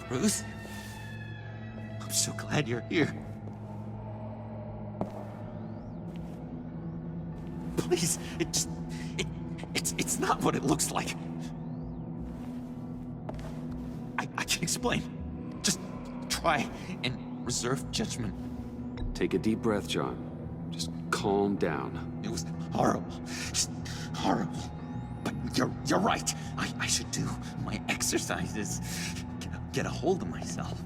Bruce. I'm so glad you're here. Please, it's not what it looks like. I can explain. Just try and reserve judgment. Take a deep breath, John. Just calm down. It was horrible. Just horrible. But you're right. I should do my exercises. Get a hold of myself.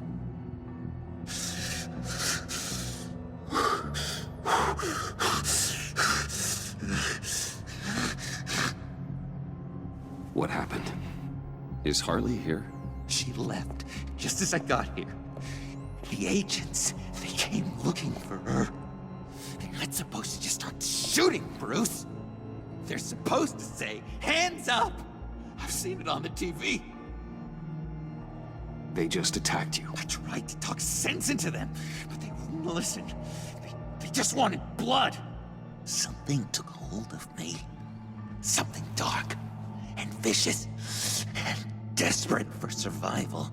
What happened? Is Harley here? She left just as I got here. The agents, they came looking for her. They're not supposed to just start shooting, Bruce. They're supposed to say, hands up! I've seen it on the TV. They just attacked you. I tried to talk sense into them, but they wouldn't listen. They just wanted blood. Something took hold of me. Something dark and vicious and desperate for survival.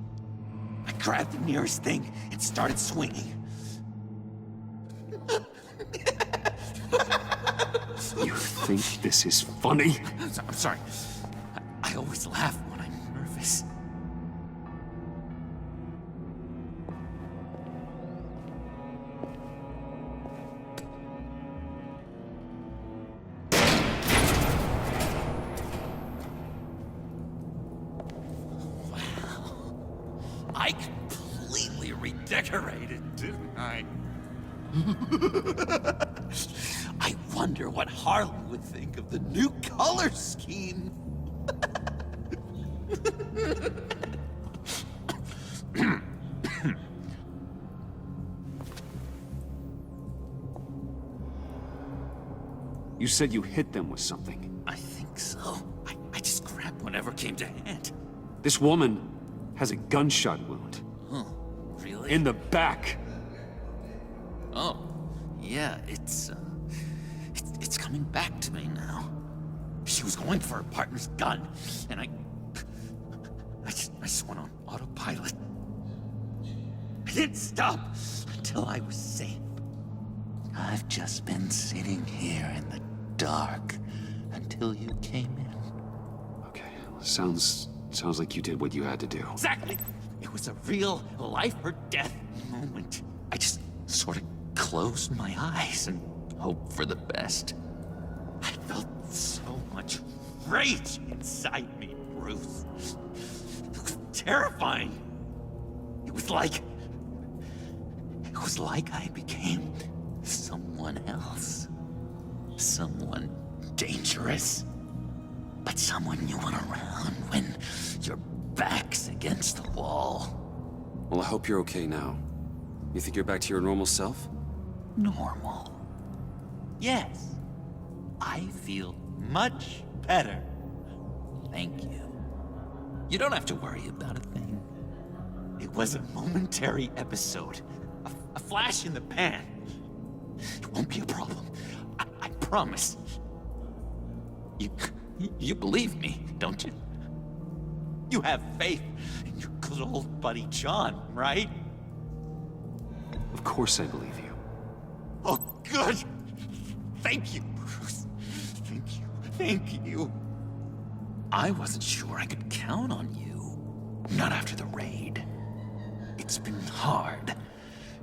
I grabbed the nearest thing and started swinging. You think this is funny? I'm sorry. I always laugh when I'm nervous. I completely redecorated, didn't I? I wonder what Harley would think of the new color scheme. You said you hit them with something. I think so. I just grabbed whatever came to hand. This woman has a gunshot wound. Oh, really? In the back. Oh, yeah, it's coming back to me now. She was going for her partner's gun, and I just went on autopilot. I didn't stop until I was safe. I've just been sitting here in the dark until you came in. Okay, sounds like you did what you had to do. Exactly! It was a real life or death moment. I just sort of closed my eyes and hoped for the best. I felt so much rage inside me, Bruce. It was terrifying. It was like I became someone else. Someone dangerous. But someone you want around when your back's against the wall. Well, I hope you're okay now. You think you're back to your normal self? Normal. Yes. I feel much better. Thank you. You don't have to worry about a thing. It was a momentary episode. A flash in the pan. It won't be a problem. I promise. You believe me, don't you? You have faith in your good old buddy John, right? Of course I believe you. Oh, good! Thank you, Bruce. Thank you. Thank you. I wasn't sure I could count on you. Not after the raid. It's been hard,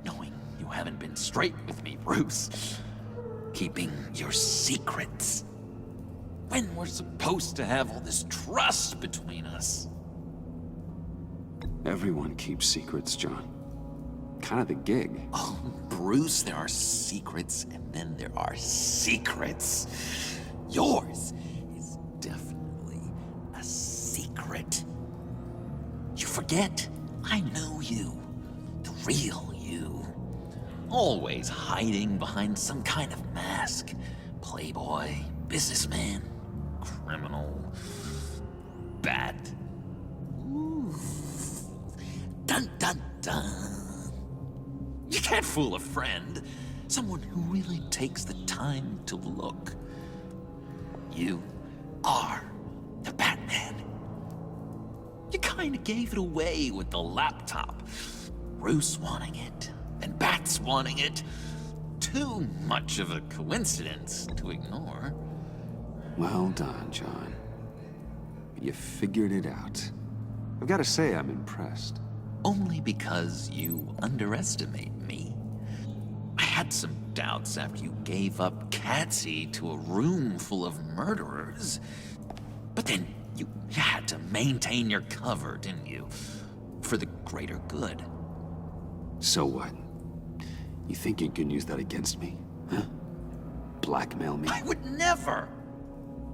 knowing you haven't been straight with me, Bruce. Keeping your secrets. When we're supposed to have all this trust between us. Everyone keeps secrets, John. Kind of the gig. Oh, Bruce, there are secrets, and then there are secrets. Yours is definitely a secret. You forget, I know you. The real you. Always hiding behind some kind of mask. Playboy, businessman, criminal, bad. Ooh. Dun dun dun. You can't fool a friend. Someone who really takes the time to look. You are the Batman. You kinda gave it away with the laptop. Bruce wanting it, and Bats wanting it. Too much of a coincidence to ignore. Well done, John. You figured it out. I've got to say, I'm impressed. Only because you underestimate me. I had some doubts after you gave up Catsy to a room full of murderers. But then you had to maintain your cover, didn't you? For the greater good. So what? You think you can use that against me? Huh? Blackmail me? I would never!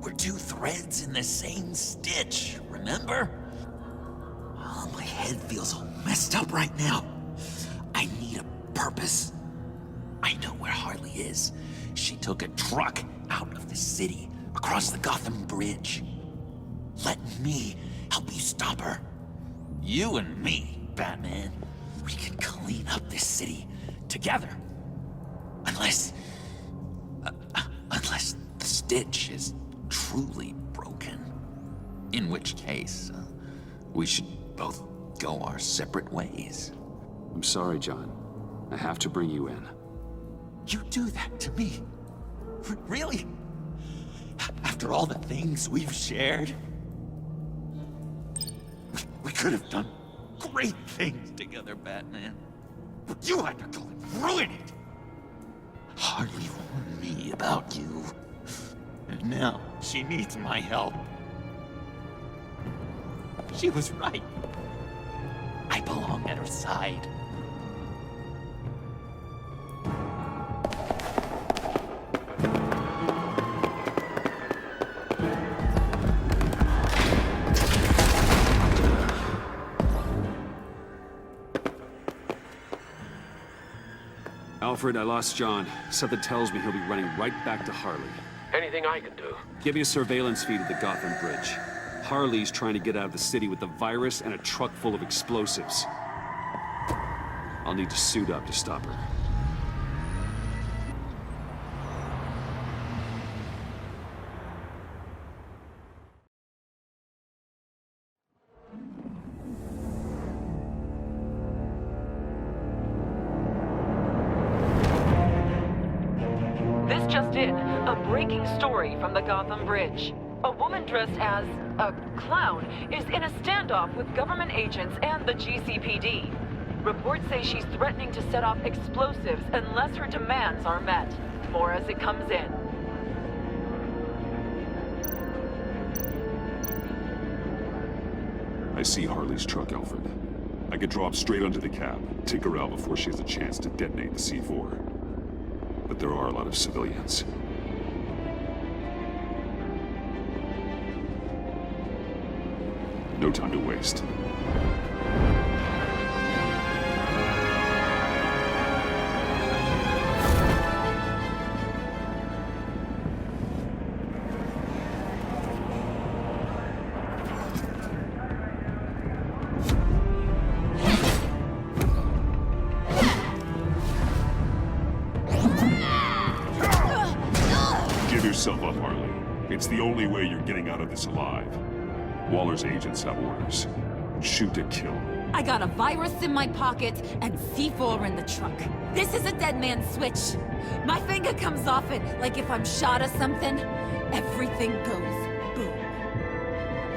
We're two threads in the same stitch, remember? Oh, my head feels all messed up right now. I need a purpose. I know where Harley is. She took a truck out of the city, across the Gotham Bridge. Let me help you stop her. You and me, Batman. We can clean up this city together. Unless the Stitch is truly broken. In which case, we should both go our separate ways. I'm sorry, John. I have to bring you in. You do that to me? Really? After all the things we've shared? We could have done great things together, Batman. But you had to go and ruin it. Harley warned me about you. And now she needs my help. She was right. I belong at her side. Alfred, I lost John. Something tells me he'll be running right back to Harley. Anything I can do? Give me a surveillance feed of the Gotham Bridge. Harley's trying to get out of the city with a virus and a truck full of explosives. I'll need to suit up to stop her. This just in, a breaking story from the Gotham Bridge. A woman dressed as a clown is in a standoff with government agents and the GCPD. Reports say she's threatening to set off explosives unless her demands are met. More as it comes in. I see Harley's truck, Alfred. I could drop straight onto the cab, take her out before she has a chance to detonate the C4. But there are a lot of civilians. No time to waste. Give yourself up, Harley. It's the only way you're getting out of this alive. Waller's agents have orders. Shoot to kill. I got a virus in my pocket and C4 in the truck. This is a dead man's switch. My finger comes off it like if I'm shot or something. Everything goes boom.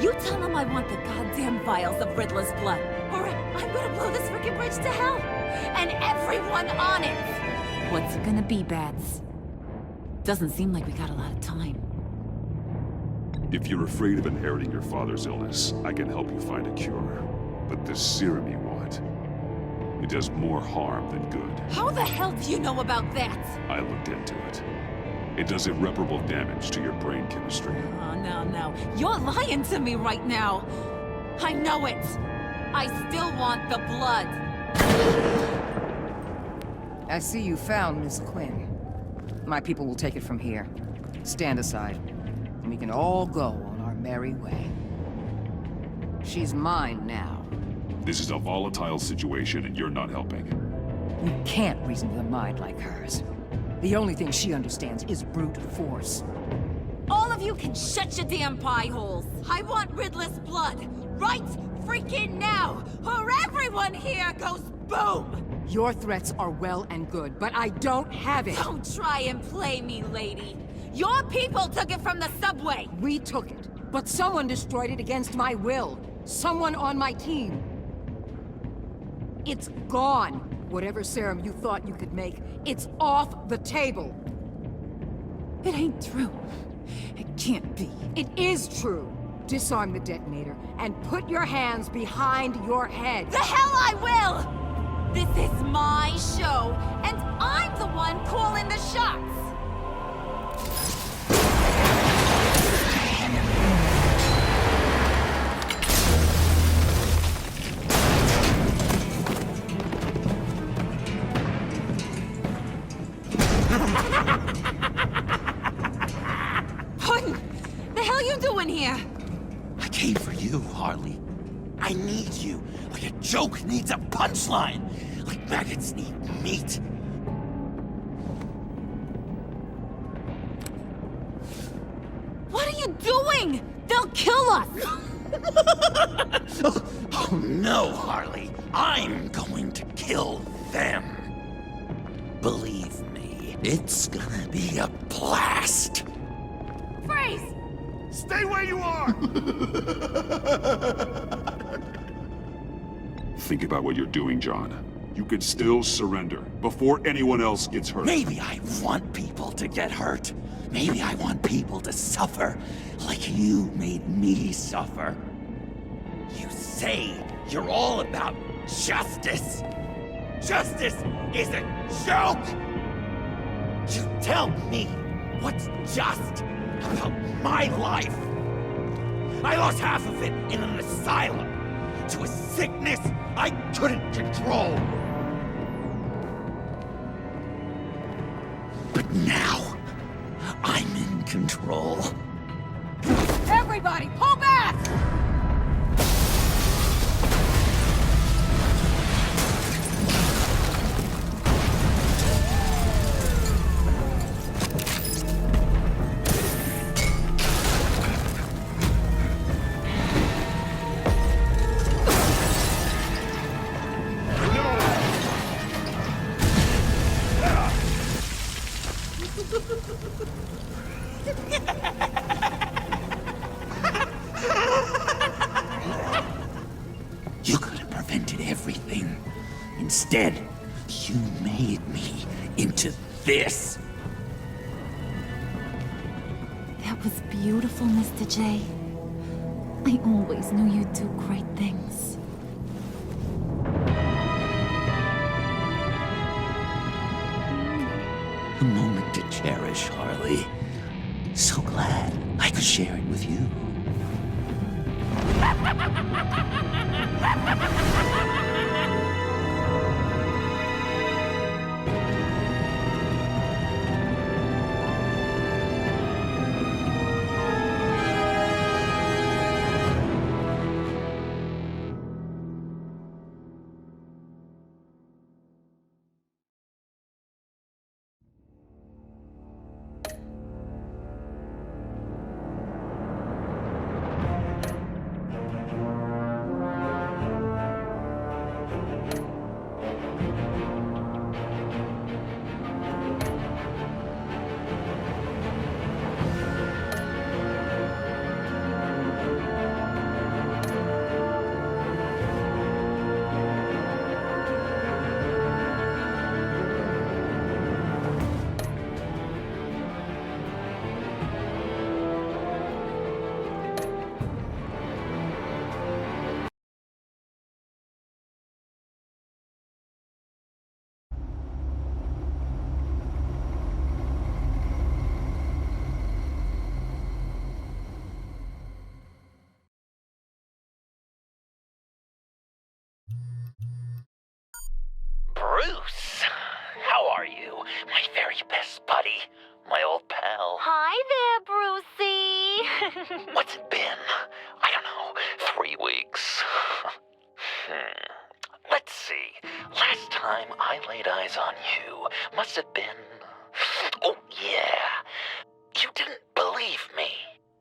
You tell him I want the goddamn vials of Riddler's blood, or I'm gonna blow this frickin' bridge to hell. And everyone on it! What's it gonna be, Bats? Doesn't seem like we got a lot of time. If you're afraid of inheriting your father's illness, I can help you find a cure. But this serum you want, it does more harm than good. How the hell do you know about that? I looked into it. It does irreparable damage to your brain chemistry. Oh, no. You're lying to me right now. I know it. I still want the blood. I see you found Miss Quinn. My people will take it from here. Stand aside, and we can all go on our merry way. She's mine now. This is a volatile situation and you're not helping. You can't reason with a mind like hers. The only thing she understands is brute force. All of you can shut your damn pie holes. I want Riddler's blood. Right freaking now, or everyone here goes boom! Your threats are well and good, but I don't have it. Don't try and play me, lady. Your people took it from the subway. We took it, but someone destroyed it against my will. Someone on my team. It's gone. Whatever serum you thought you could make, it's off the table. It ain't true. It can't be. It is true. Disarm the detonator and put your hands behind your head. The hell I will! This is my show, and I'm the one calling the shots! What the hell you doing here? I came for you, Harley. I need you, like a joke needs a punchline, like maggots need meat. What are you doing? They'll kill us! Oh no, Harley. I'm going to kill them. Believe me, it's gonna be a blast. Freeze! Stay where you are! Think about what you're doing, John. You could still surrender before anyone else gets hurt. Maybe I want people to get hurt. Maybe I want people to suffer like you made me suffer. You say you're all about justice. Justice is a joke! You tell me what's just about my life. I lost half of it in an asylum to a sickness I couldn't control. But now, I'm in control. Everybody, pull back! You could have prevented everything. Instead, you made me into this. That was beautiful, Mr. J. I always knew you'd do great things. A moment to cherish, Harley. So glad I could share it with you. Bruce, how are you? My very best buddy, my old pal. Hi there, Brucey! What's it been? I don't know, 3 weeks. Let's see. Last time I laid eyes on you must have been... Oh, yeah. You didn't believe me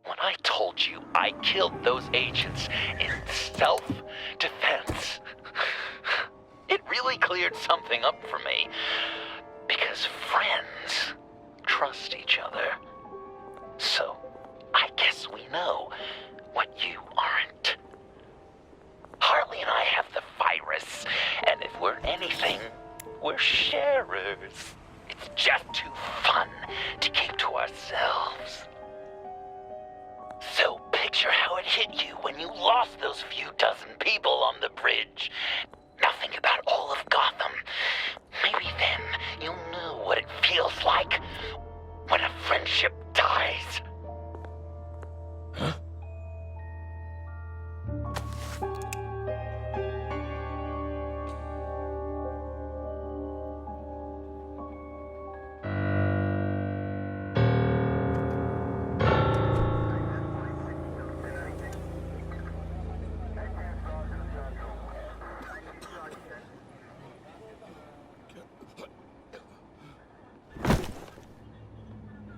when I told you I killed those agents in self-defense. It really cleared something up for me. Because friends trust each other. So, I guess we know what you aren't. Harley and I have the virus, and if we're anything, we're sharers. It's just too fun to keep to ourselves. So picture how it hit you when you lost those few dozen people on the bridge. Nothing about all of Gotham. Maybe then you'll know what it feels like when a friendship dies. Huh?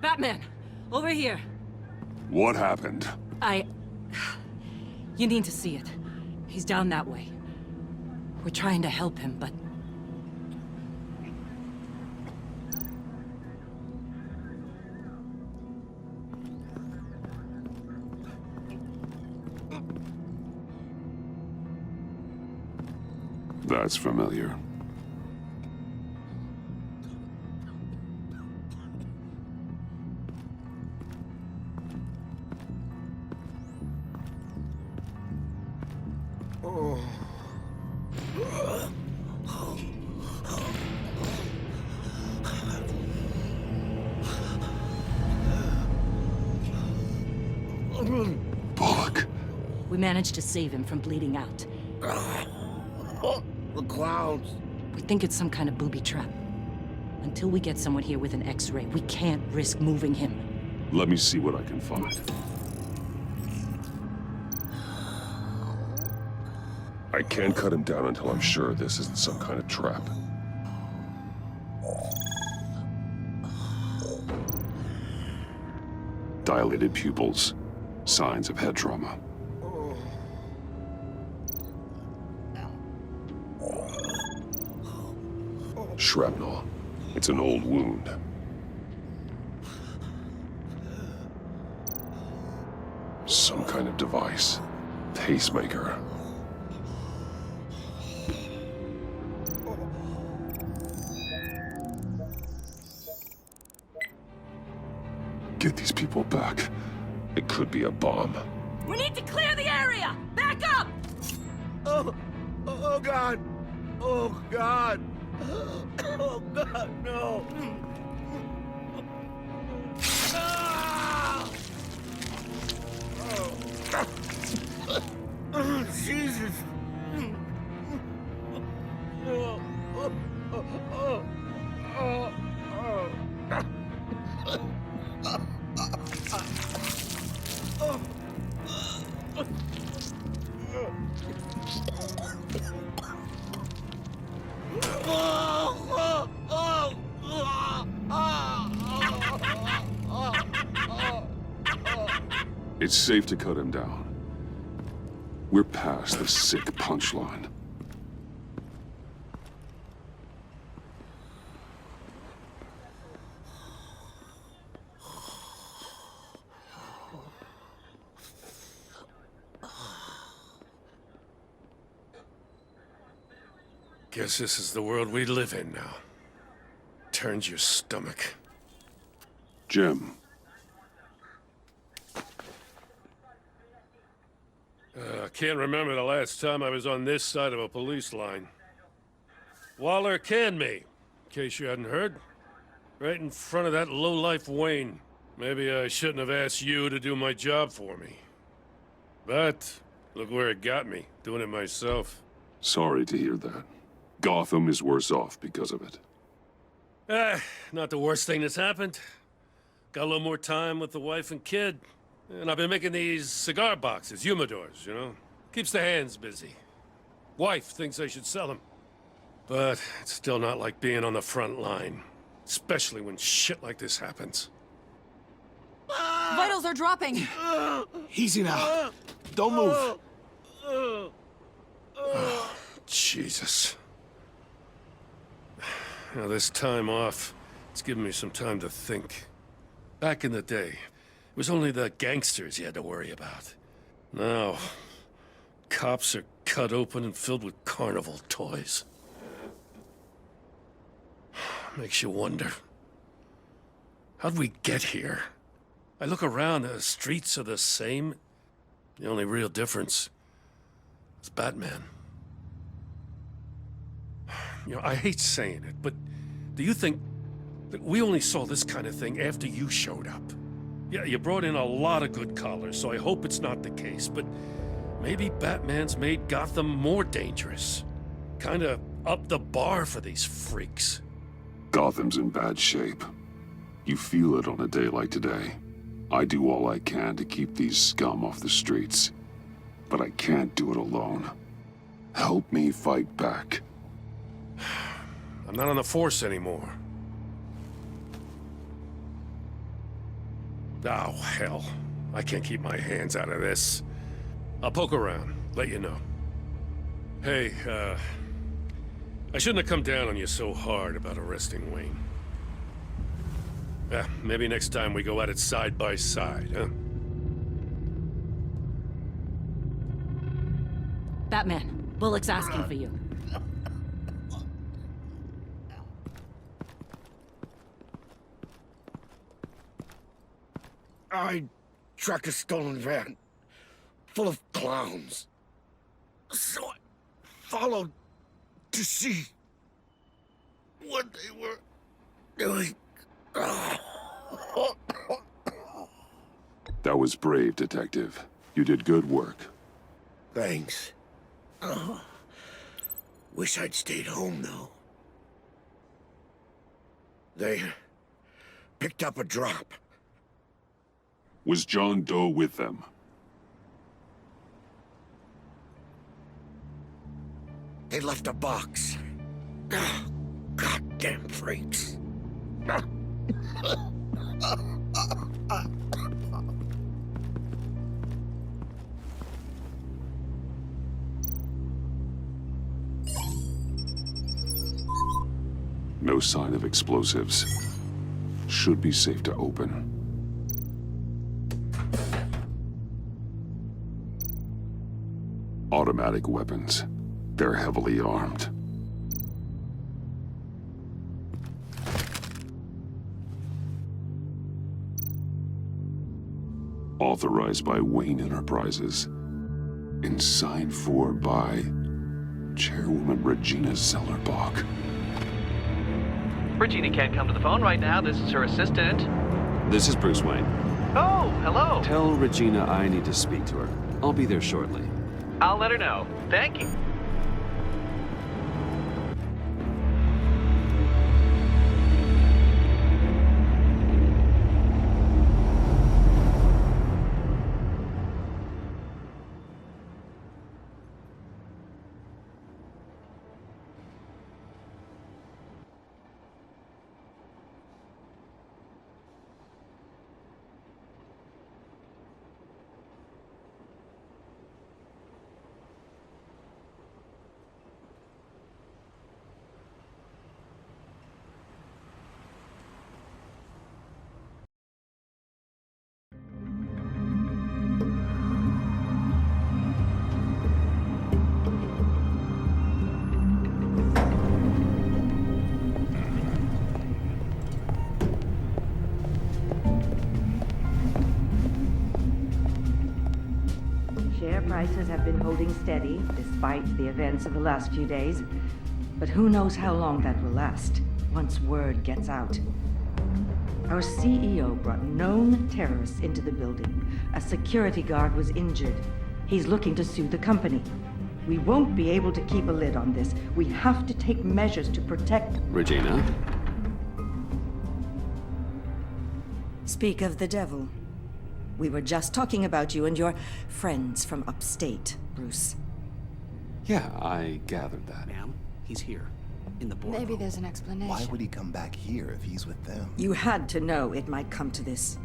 Batman! Over here! What happened? You need to see it. He's down that way. We're trying to help him, but... That's familiar. Bullock. We managed to save him from bleeding out. The clowns. We think it's some kind of booby trap. Until we get someone here with an X-ray, we can't risk moving him. Let me see what I can find. I can't cut him down until I'm sure this isn't some kind of trap. Dilated pupils. Signs of head trauma. Shrapnel. It's an old wound. Some kind of device. Pacemaker. Get these people back. It could be a bomb. We need to clear the area! Back up! Oh God! Oh God! Oh God, no! Ah! Oh, Jesus! It's safe to cut him down. We're past the sick punchline. Guess this is the world we live in now. Turns your stomach. Jim. I can't remember the last time I was on this side of a police line. Waller canned me, in case you hadn't heard. Right in front of that lowlife Wayne. Maybe I shouldn't have asked you to do my job for me. But, look where it got me, doing it myself. Sorry to hear that. Gotham is worse off because of it. Not the worst thing that's happened. Got a little more time with the wife and kid. And I've been making these cigar boxes, humidors, you know? Keeps the hands busy. Wife thinks I should sell them. But it's still not like being on the front line. Especially when shit like this happens. Ah! Vitals are dropping. Easy now. Don't move. Jesus. Now, this time off, it's given me some time to think. Back in the day, it was only the gangsters you had to worry about. Now, cops are cut open and filled with carnival toys. Makes you wonder. How'd we get here? I look around, the streets are the same. The only real difference is Batman. You know, I hate saying it, but do you think that we only saw this kind of thing after you showed up? Yeah, you brought in a lot of good callers, so I hope it's not the case, but maybe Batman's made Gotham more dangerous. Kinda up the bar for these freaks. Gotham's in bad shape. You feel it on a day like today. I do all I can to keep these scum off the streets. But I can't do it alone. Help me fight back. I'm not on the force anymore. Oh, hell. I can't keep my hands out of this. I'll poke around, let you know. Hey, I shouldn't have come down on you so hard about arresting Wayne. Maybe next time we go at it side by side, huh? Batman, Bullock's asking for you. I tracked a stolen van full of clowns. So I followed to see what they were doing. That was brave, Detective. You did good work. Thanks. Wish I'd stayed home, though. They picked up a drop. Was John Doe with them? They left a box. Goddamn freaks. No sign of explosives. Should be safe to open. Automatic weapons. They're heavily armed. Authorized by Wayne Enterprises. And signed for by Chairwoman Regina Zellerbach. Regina can't come to the phone right now. This is her assistant. This is Bruce Wayne. Oh, hello. Tell Regina I need to speak to her. I'll be there shortly. I'll let her know. Thank you. Share prices have been holding steady despite the events of the last few days. But who knows how long that will last once word gets out. Our CEO brought known terrorists into the building. A security guard was injured. He's looking to sue the company. We won't be able to keep a lid on this. We have to take measures to protect... Regina? Speak of the devil. We were just talking about you and your friends from upstate, Bruce. Yeah, I gathered that. Ma'am, he's here. In the boardroom. Maybe there's an explanation. Why would he come back here if he's with them? You had to know it might come to this.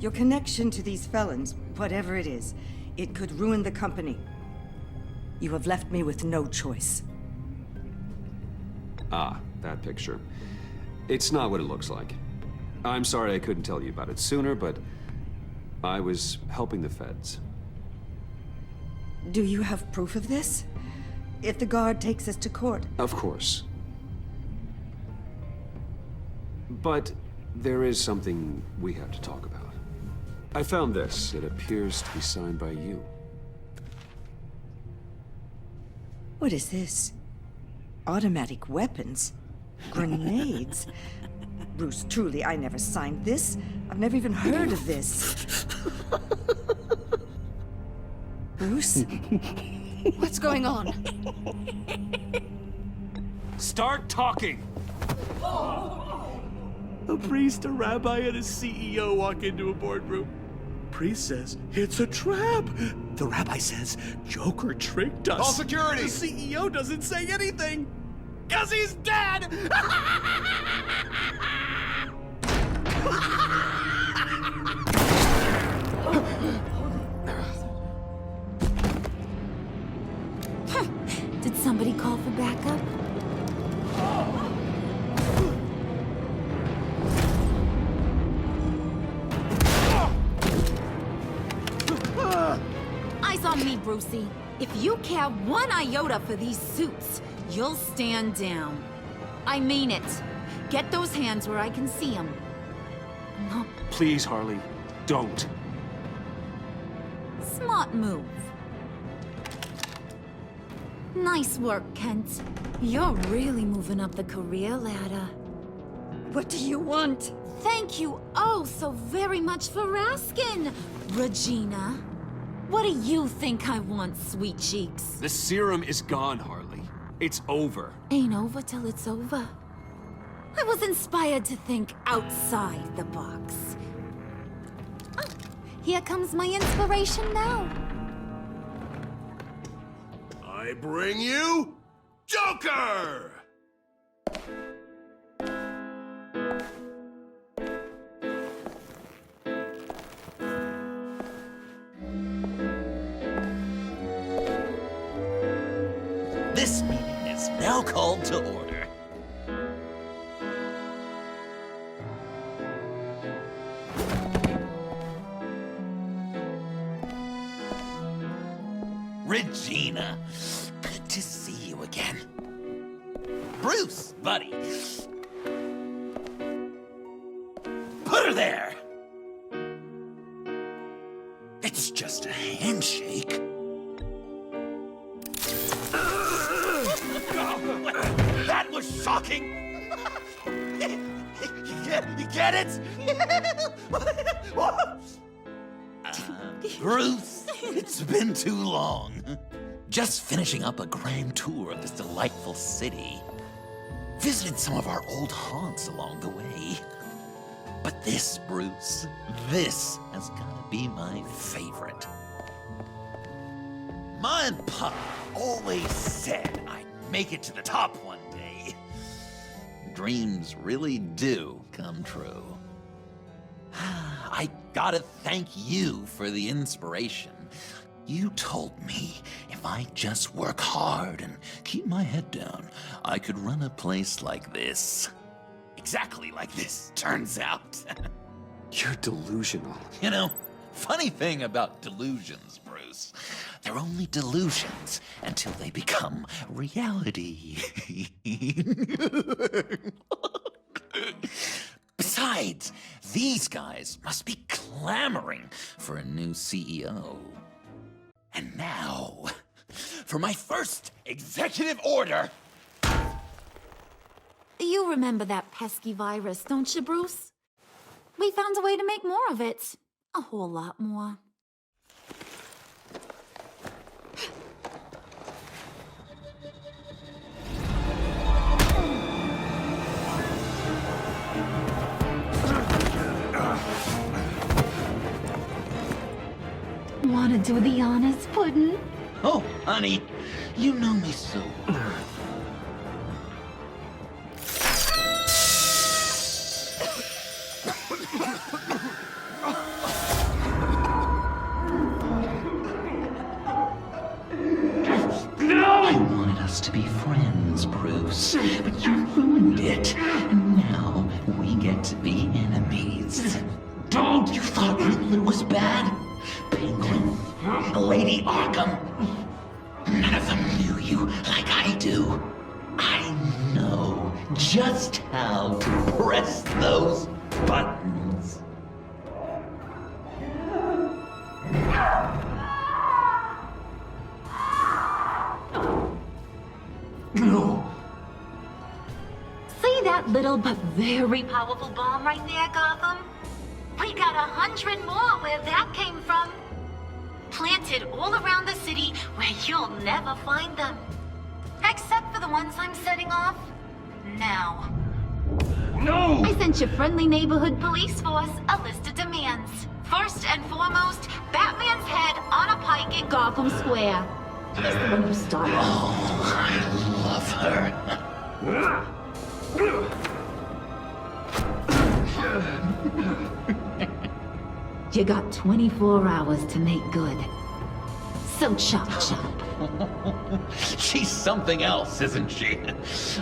Your connection to these felons, whatever it is, it could ruin the company. You have left me with no choice. Ah, that picture. It's not what it looks like. I'm sorry I couldn't tell you about it sooner, but I was helping the feds. Do you have proof of this? If the guard takes us to court? Of course. But there is something we have to talk about. I found this. It appears to be signed by you. What is this? Automatic weapons? Grenades? Bruce, truly, I never signed this. I've never even heard of this. Bruce? What's going on? Start talking! A priest, a rabbi, and a CEO walk into a boardroom. Priest says, it's a trap. The rabbi says, Joker tricked us. Call security! The CEO doesn't say anything, 'cause he's dead! Did somebody call for backup? Eyes on me, Brucey. If you care one iota for these suits, you'll stand down. I mean it. Get those hands where I can see them. No. Please, Harley, don't. Smart move. Nice work, Kent. You're really moving up the career ladder. What do you want? Thank you oh so very much for asking, Regina. What do you think I want, sweet cheeks? The serum is gone, Harley. It's over. Ain't over till it's over. I was inspired to think outside the box. Oh, here comes my inspiration now. I bring you Joker! This meeting is now called to order. Regina, good to see you again. Bruce, buddy. Put her there! It's just a handshake. That was shocking! You get it? Bruce, it's been too long. Just finishing up a grand tour of this delightful city. Visited some of our old haunts along the way. But this, Bruce, this has gotta be my favorite. Ma and Pa always said I'd make it to the top one day. Dreams really do come true. I gotta thank you for the inspiration. You told me if I just work hard and keep my head down, I could run a place like this. Exactly like this, turns out. You're delusional. You know, funny thing about delusions, Bruce. They're only delusions until they become reality. Besides, these guys must be clamoring for a new CEO. And now, for my first executive order. You remember that pesky virus, don't you, Bruce? We found a way to make more of it. A whole lot more. Wanna do the honors, Puddin'? Oh, honey, you know me so well. supposed to be friends, Bruce, but you ruined it. And now we get to be enemies. Don't! You thought Riddler was bad? Penguin, Lady Arkham. None of them knew you like I do. I know just how to press those buttons. No. See that little but very powerful bomb right there, Gotham? We got 100 more where that came from. Planted all around the city where you'll never find them. Except for the ones I'm setting off now. No! I sent your friendly neighborhood police force a list of demands. First and foremost, Batman's head on a pike in Gotham Square. He's the one who started. Oh, I love her. You got 24 hours to make good. So chop chop. She's something else, isn't she?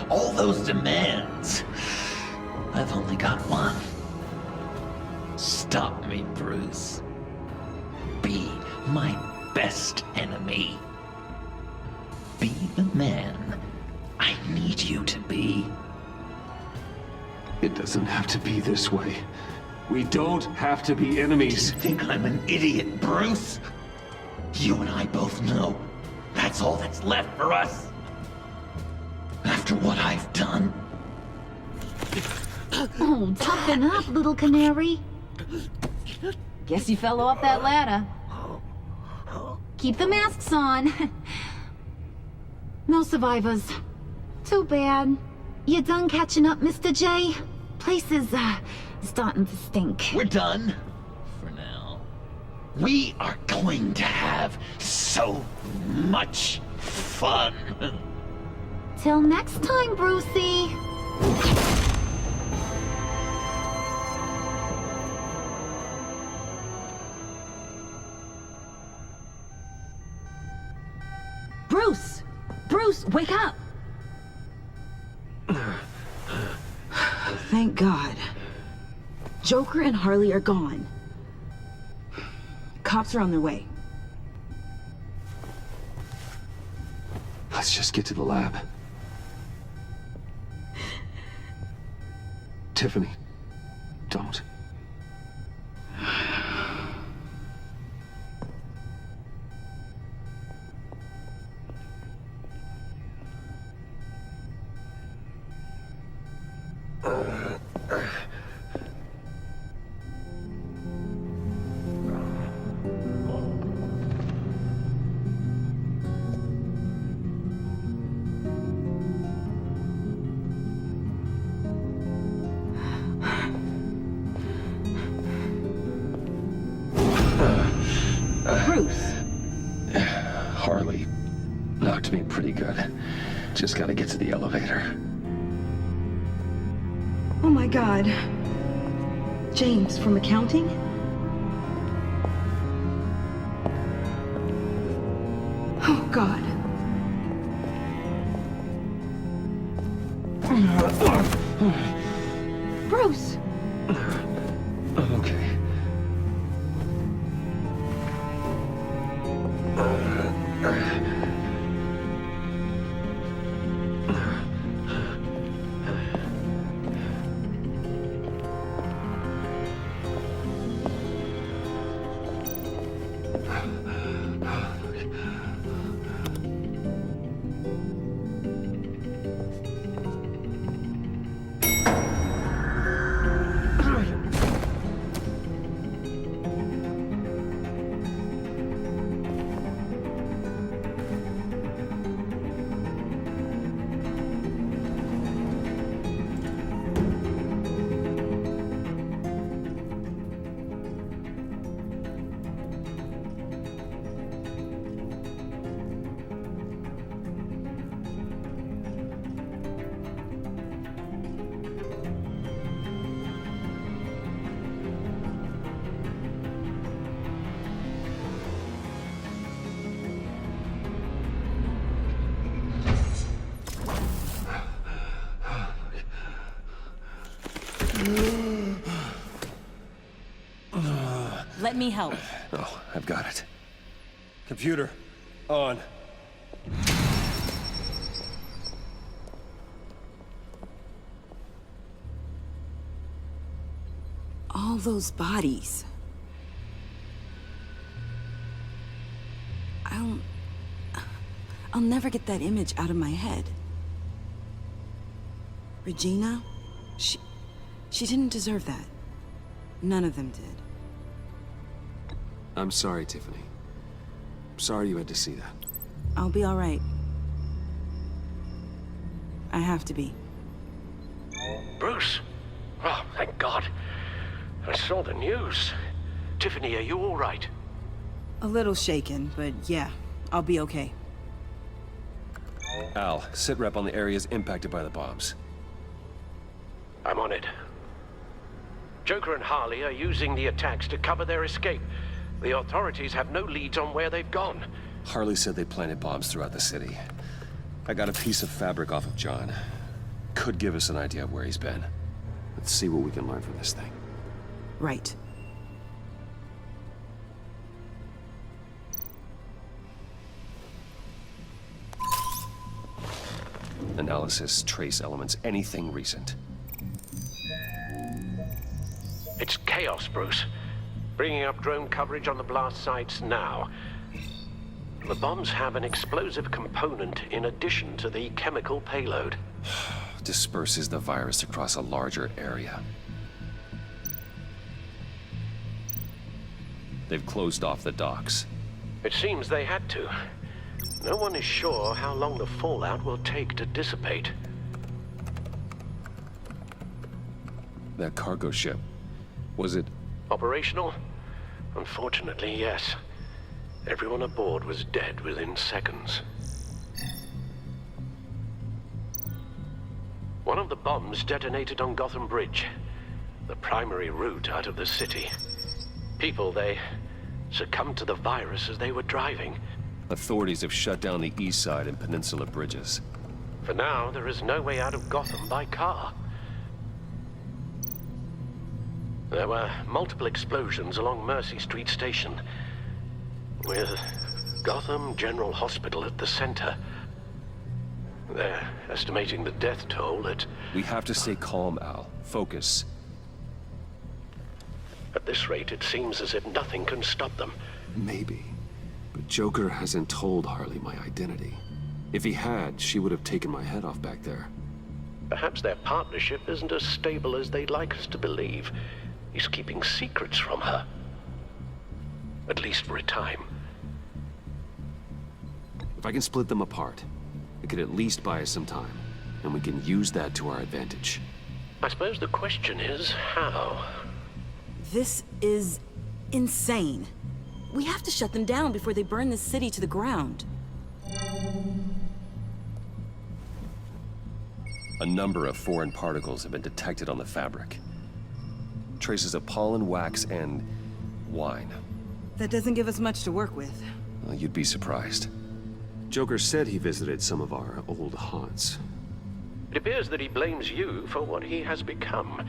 All those demands. I've only got one. Stop me, Bruce. Be my best enemy. Be the man I need you to be. It doesn't have to be this way. We don't have to be enemies. You think I'm an idiot, Bruce? You and I both know that's all that's left for us. After what I've done. Oh, toughen up, little canary. Guess you fell off that ladder. Keep the masks on. No survivors. Too bad. You done catching up, Mr. J? Place is, starting to stink. We're done. For now. We are going to have so much fun. Till next time, Brucey. Bruce! Bruce, wake up! Thank God. Joker and Harley are gone. Cops are on their way. Let's just get to the lab. Tiffany, don't. Bruce! Harley knocked me pretty good. Just gotta get to the elevator. Oh my God. James, from accounting? Oh God. Bruce! Okay. Let me help. Oh, I've got it. Computer, on. All those bodies. I'll never get that image out of my head. Regina? She didn't deserve that. None of them did. I'm sorry, Tiffany. Sorry you had to see that. I'll be all right. I have to be. Bruce? Oh, thank God. I saw the news. Tiffany, are you all right? A little shaken, but yeah, I'll be okay. Al, sit rep on the areas impacted by the bombs. I'm on it. Joker and Harley are using the attacks to cover their escape. The authorities have no leads on where they've gone. Harley said they planted bombs throughout the city. I got a piece of fabric off of John. Could give us an idea of where he's been. Let's see what we can learn from this thing. Right. Analysis, trace elements, anything recent. It's chaos, Bruce. Bringing up drone coverage on the blast sites now. The bombs have an explosive component in addition to the chemical payload. Disperses the virus across a larger area. They've closed off the docks. It seems they had to. No one is sure how long the fallout will take to dissipate. That cargo ship, was it... Operational? Unfortunately, yes. Everyone aboard was dead within seconds. One of the bombs detonated on Gotham Bridge, the primary route out of the city. People, they succumbed to the virus as they were driving. Authorities have shut down the east side and peninsula bridges. For now, there is no way out of Gotham by car. There were multiple explosions along Mercy Street Station, with Gotham General Hospital at the center. They're estimating the death toll at... We have to stay calm, Al. Focus. At this rate, it seems as if nothing can stop them. Maybe. But Joker hasn't told Harley my identity. If he had, she would have taken my head off back there. Perhaps their partnership isn't as stable as they'd like us to believe. He's keeping secrets from her. At least for a time. If I can split them apart, it could at least buy us some time. And we can use that to our advantage. I suppose the question is, how? This is insane. We have to shut them down before they burn this city to the ground. A number of foreign particles have been detected on the fabric. Traces of pollen, wax, and wine. That doesn't give us much to work with. Well, you'd be surprised. Joker said he visited some of our old haunts. It appears that he blames you for what he has become.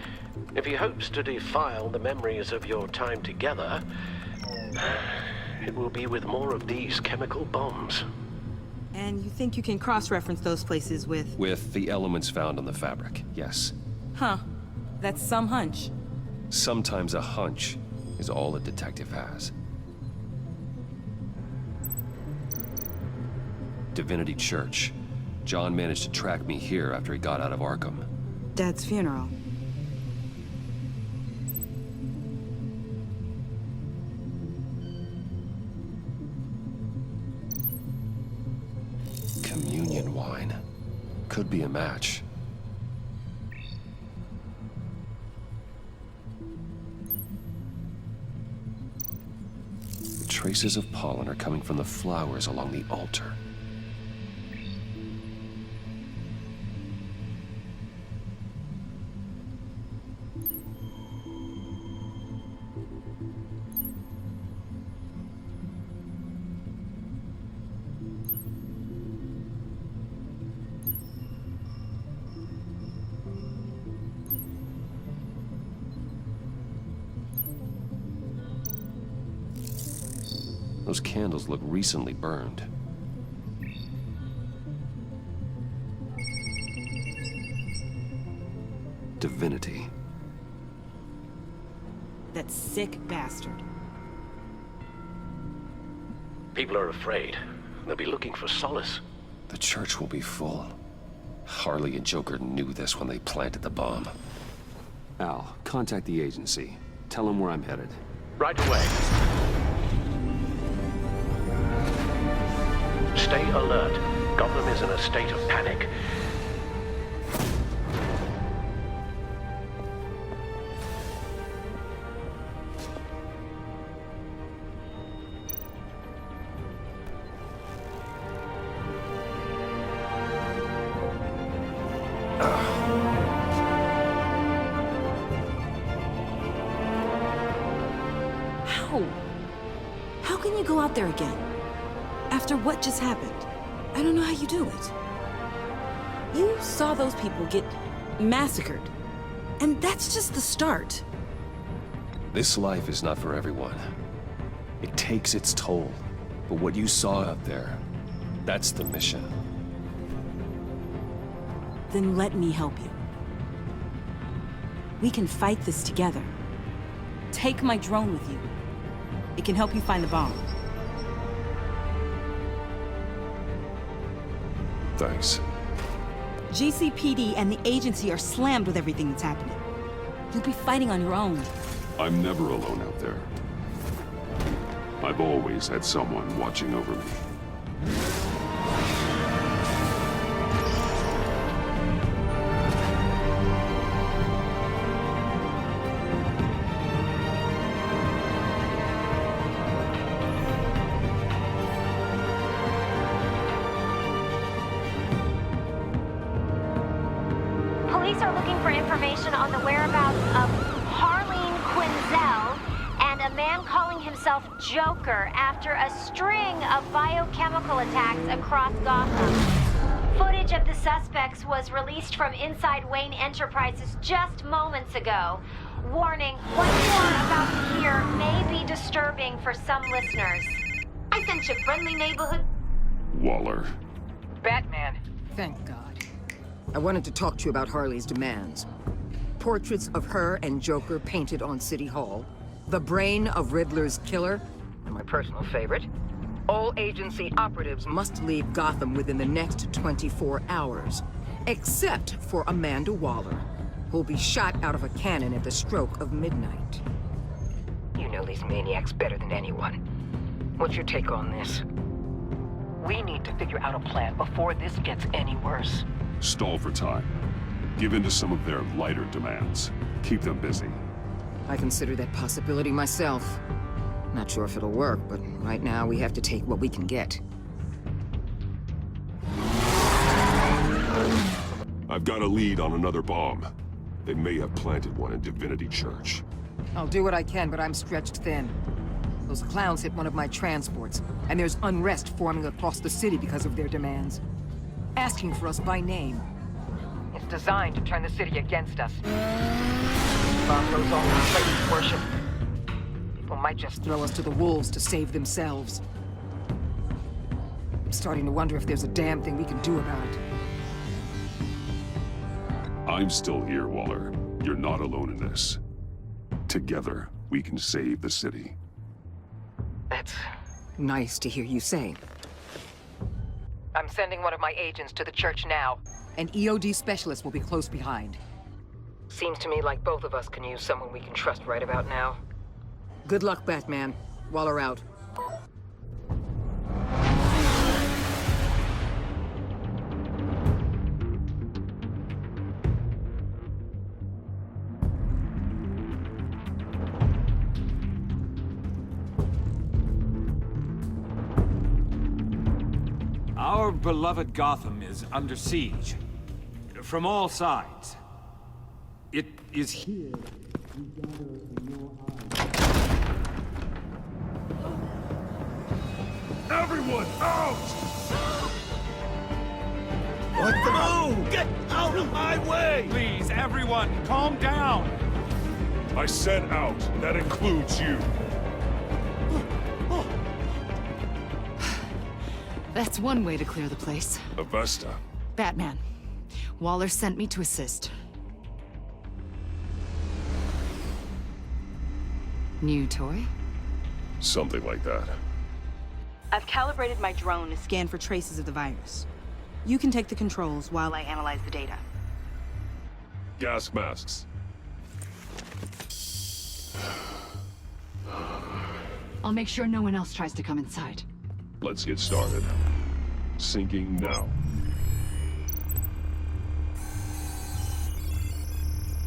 If he hopes to defile the memories of your time together, it will be with more of these chemical bombs. And you think you can cross-reference those places with... With the elements found on the fabric, yes. Huh. That's some hunch. Sometimes a hunch is all a detective has. Divinity Church. John managed to track me here after he got out of Arkham. Dad's funeral. Communion wine. Could be a match. The traces of pollen are coming from the flowers along the altar. Those candles look recently burned. Divinity. That sick bastard. People are afraid. They'll be looking for solace. The church will be full. Harley and Joker knew this when they planted the bomb. Al, contact the agency. Tell them where I'm headed. Right away. Stay alert. Gotham is in a state of panic. How can you go out there again? After what just happened? I don't know how you do it. You saw those people get massacred. And that's just the start. This life is not for everyone. It takes its toll. But what you saw out there, that's the mission. Then let me help you. We can fight this together. Take my drone with you. It can help you find the bomb. Thanks. GCPD and the agency are slammed with everything that's happening. You'll be fighting on your own. I'm never alone out there. I've always had someone watching over me. Police are looking for information on the whereabouts of Harleen Quinzel and a man calling himself Joker after a string of biochemical attacks across Gotham. Footage of the suspects was released from inside Wayne Enterprises just moments ago. Warning, what you are about to hear may be disturbing for some listeners. I sent you friendly neighborhood... Waller. Batman. Thank God. I wanted to talk to you about Harley's demands. Portraits of her and Joker painted on City Hall. The brain of Riddler's killer. And my personal favorite. All agency operatives must leave Gotham within the next 24 hours. Except for Amanda Waller, who'll be shot out of a cannon at the stroke of midnight. You know these maniacs better than anyone. What's your take on this? We need to figure out a plan before this gets any worse. Stall for time. Give in to some of their lighter demands. Keep them busy. I consider that possibility myself. Not sure if it'll work, but right now we have to take what we can get. I've got a lead on another bomb. They may have planted one in Divinity Church. I'll do what I can, but I'm stretched thin. Those clowns hit one of my transports, and there's unrest forming across the city because of their demands. Asking for us by name. It's designed to turn the city against us. Bomb goes off in Satan's worship. People might just throw us to the wolves to save themselves. I'm starting to wonder if there's a damn thing we can do about it. I'm still here, Waller. You're not alone in this. Together, we can save the city. That's nice to hear you say. I'm sending one of my agents to the church now. An EOD specialist will be close behind. Seems to me like both of us can use someone we can trust right about now. Good luck, Batman. Waller out. Our beloved Gotham is under siege. From all sides. It is here we gather in your eyes. Everyone, out! What the? No! Get out of my way! Please, everyone, calm down! I said out. That includes you. That's one way to clear the place. Avesta. Batman. Waller sent me to assist. New toy? Something like that. I've calibrated my drone to scan for traces of the virus. You can take the controls while I analyze the data. Gas masks. I'll make sure no one else tries to come inside. Let's get started. Syncing now.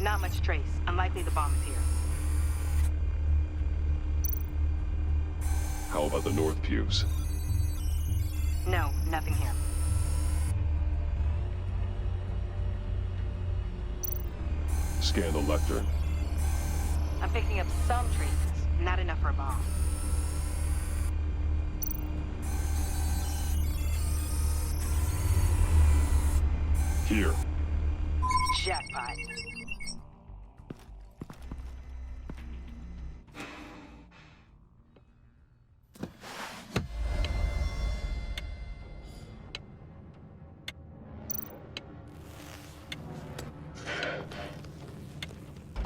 Not much trace. Unlikely the bomb is here. How about the north pews? No, nothing here. Scan the lectern. I'm picking up some traces. Not enough for a bomb. Here. Jackpot.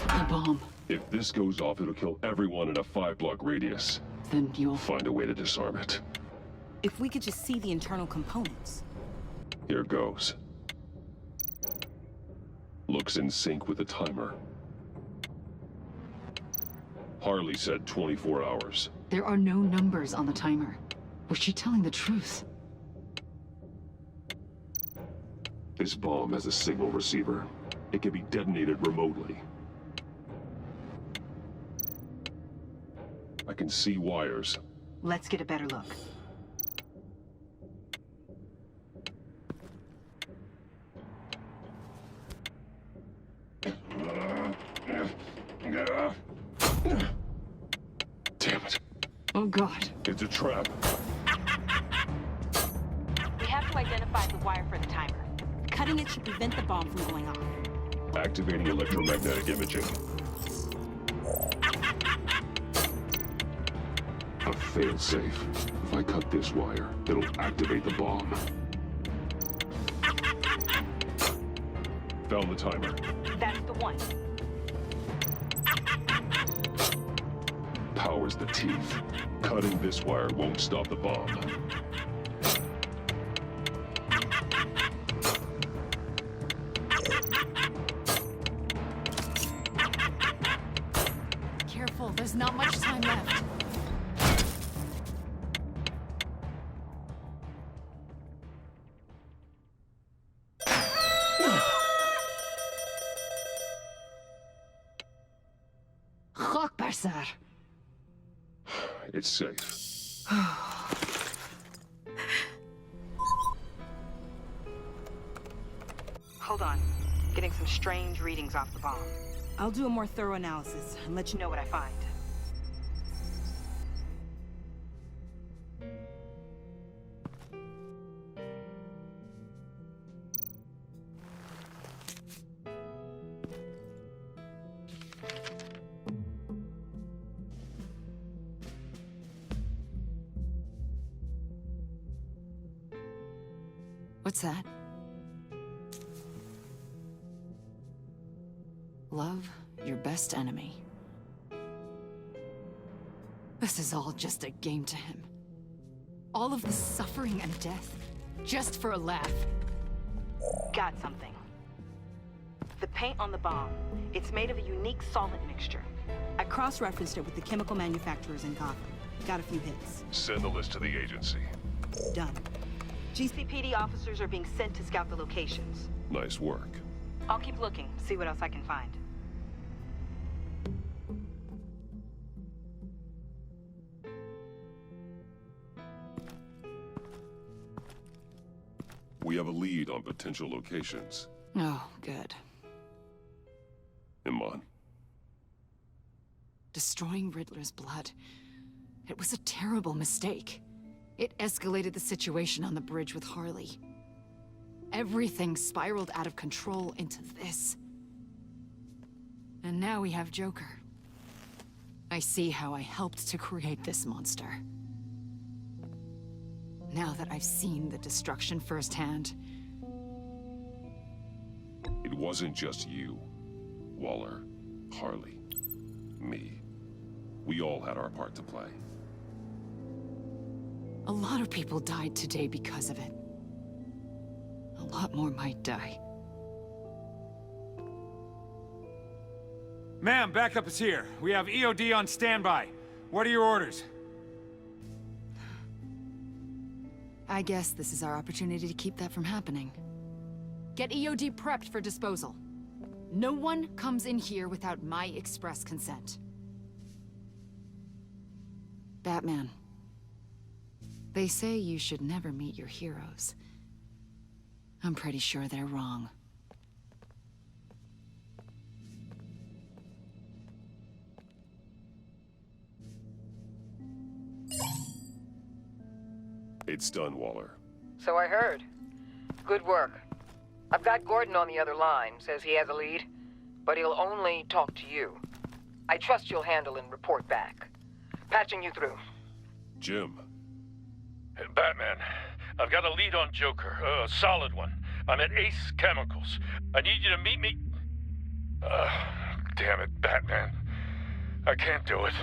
A bomb. If this goes off, it'll kill everyone in a 5-block radius. Then you'll find a way to disarm it. If we could just see the internal components. Here goes. Looks in sync with the timer. Harley said 24 hours. There are no numbers on the timer. Was she telling the truth? This bomb has a signal receiver. It can be detonated remotely. I can see wires. Let's get a better look. Damn it. Oh God. It's a trap. We have to identify the wire for the timer. Cutting it should prevent the bomb from going off. Activating electromagnetic imaging. A failsafe. If I cut this wire, it'll activate the bomb. Found the timer. That's the one. Powers the teeth. Cutting this wire won't stop the bomb. Careful, there's not much time left. Rockbarsar. It's safe. Hold on. Getting some strange readings off the bomb. I'll do a more thorough analysis and let you know what I find. What's that? Love your best enemy. This is all just a game to him. All of the suffering and death, just for a laugh. Got something. The paint on the bomb, it's made of a unique solvent mixture. I cross-referenced it with the chemical manufacturers in Gotham. Got a few hits. Send the list to the agency. Done. GCPD officers are being sent to scout the locations. Nice work. I'll keep looking, see what else I can find. We have a lead on potential locations. Oh, good. Iman. Destroying Riddler's blood. It was a terrible mistake. It escalated the situation on the bridge with Harley. Everything spiraled out of control into this. And now we have Joker. I see how I helped to create this monster. now that I've seen the destruction firsthand. It wasn't just you, Waller, Harley, me. We all had our part to play. A lot of people died today because of it. A lot more might die. Ma'am, backup is here. We have EOD on standby. What are your orders? I guess this is our opportunity to keep that from happening. Get EOD prepped for disposal. No one comes in here without my express consent. Batman. They say you should never meet your heroes. I'm pretty sure they're wrong. It's done, Waller. So I heard. Good work. I've got Gordon on the other line. Says he has a lead, but he'll only talk to you. I trust you'll handle and report back. Patching you through. Jim. Hey, Batman, I've got a lead on Joker, a solid one. I'm at Ace Chemicals. I need you to meet me... damn it, Batman. I can't do it.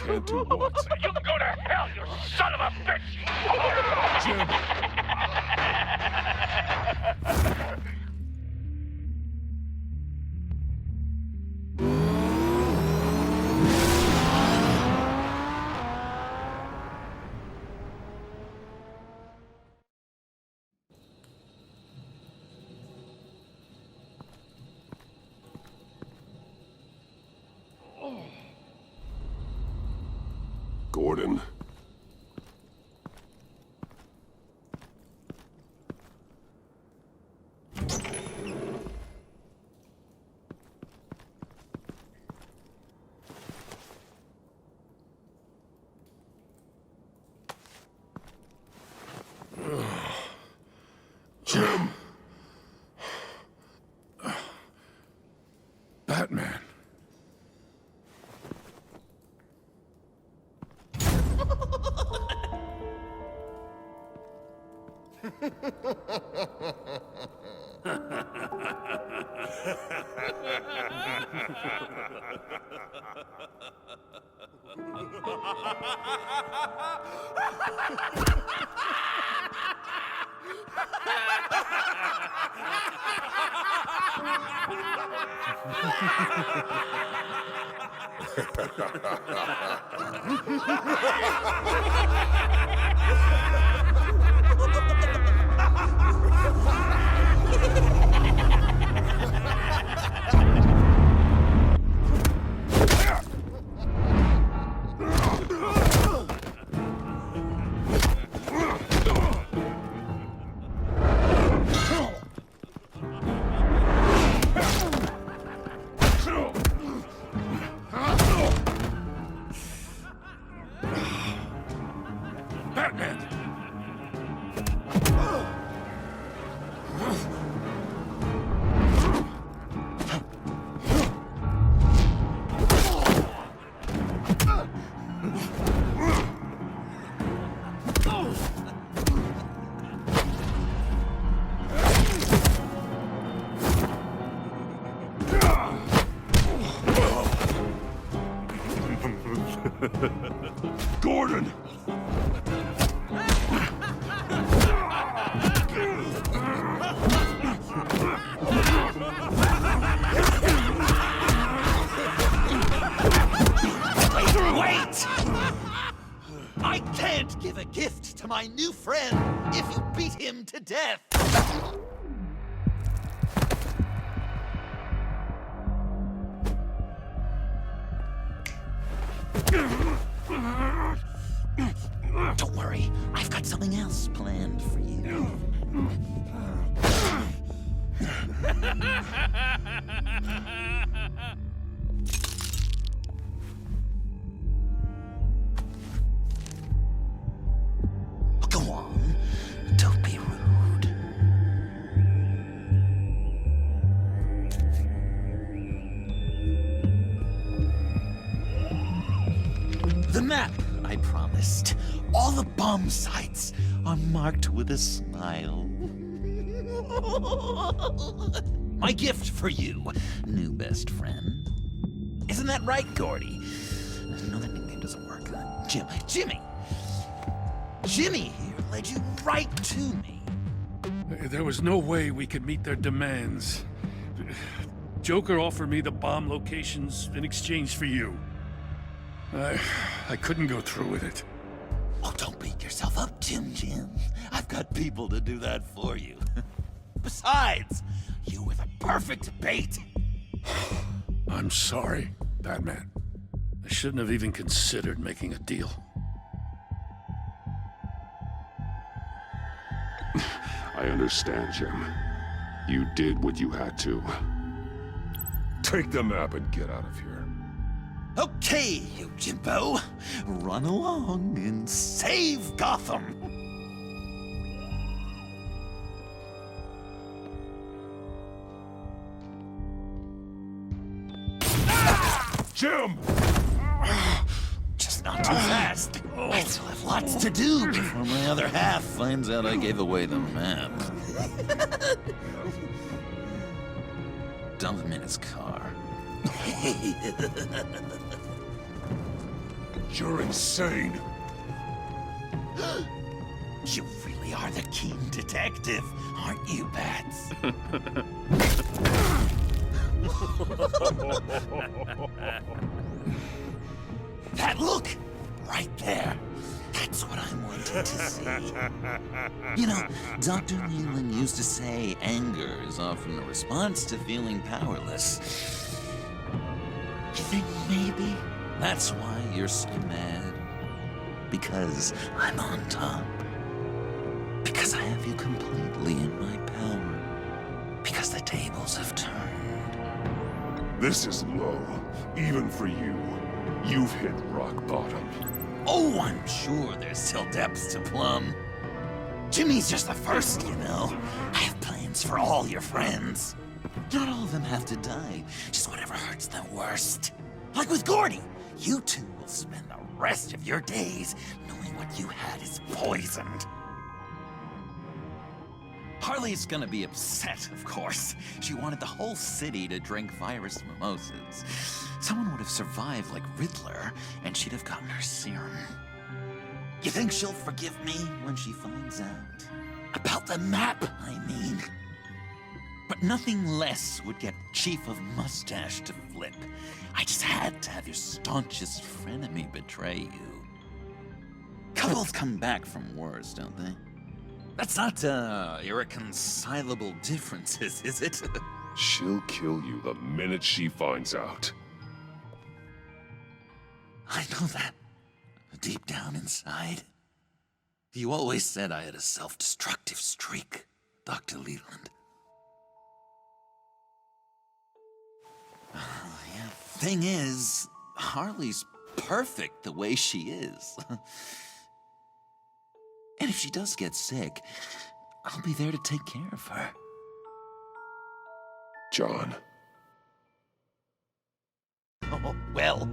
Can't do what? You can go to hell, you son of a bitch! Gordon. Jim. Batman. Gordon! Wait! I can't give a gift to my new friend if you beat him to death! Don't worry, I've got something else planned for you. Go on, don't be rude. The map I promised. All the bomb sites. are marked with a smile. My gift for you, new best friend. Isn't that right, Gordy? No, that nickname doesn't work. Jimmy! Jimmy here led you right to me. There was no way we could meet their demands. Joker offered me the bomb locations in exchange for you. I couldn't go through with it. Oh, don't beat yourself up, Jim. I've got people to do that for you. Besides, you were the perfect bait. I'm sorry, Batman. I shouldn't have even considered making a deal. I understand, Jim. You did what you had to. Take the map and get out of here. Okay, you Jimbo. Run along and save Gotham. Jim! Just not too fast. I still have lots to do before my other half finds out I gave away the map. Dump him in his car. You're insane. You really are the keen detective, aren't you, Bats? That look! Right there. That's what I'm wanting to see. You know, Dr. Leland used to say anger is often a response to feeling powerless. You think maybe that's why you're so mad? Because I'm on top. Because I have you completely in my power. Because the tables have turned. This is low, even for you. You've hit rock bottom. Oh, I'm sure there's still depths to plumb. Jimmy's just the first, you know. I have plans for all your friends. Not all of them have to die, just whatever hurts them worst. Like with Gordy, you two will spend the rest of your days knowing what you had is poisoned. Harley's gonna be upset, of course. She wanted the whole city to drink virus mimosas. Someone would have survived like Riddler, and she'd have gotten her serum. You think she'll forgive me when she finds out? About the map, I mean. But nothing less would get Chief of Mustache to flip. I just had to have your staunchest frenemy betray you. Couples come back from wars, don't they? That's not, irreconcilable differences, is it? She'll kill you the minute she finds out. I know that. Deep down inside. You always said I had a self-destructive streak, Dr. Leland. Yeah. Thing is, Harley's perfect the way she is. And if she does get sick, I'll be there to take care of her. John. Oh, well,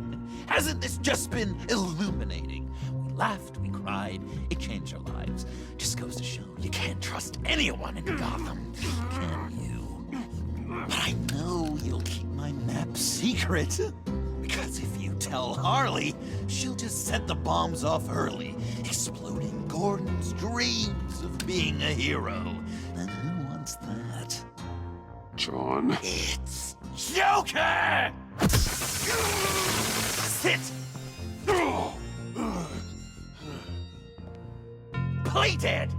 hasn't this just been illuminating? We laughed, we cried, it changed our lives. Just goes to show you can't trust anyone in Gotham, can you? But I know you'll keep my map secret. Because if you tell Harley, she'll just set the bombs off early, exploding Gordon's dreams of being a hero. And who wants that? John. It's Joker! Sit! Play dead!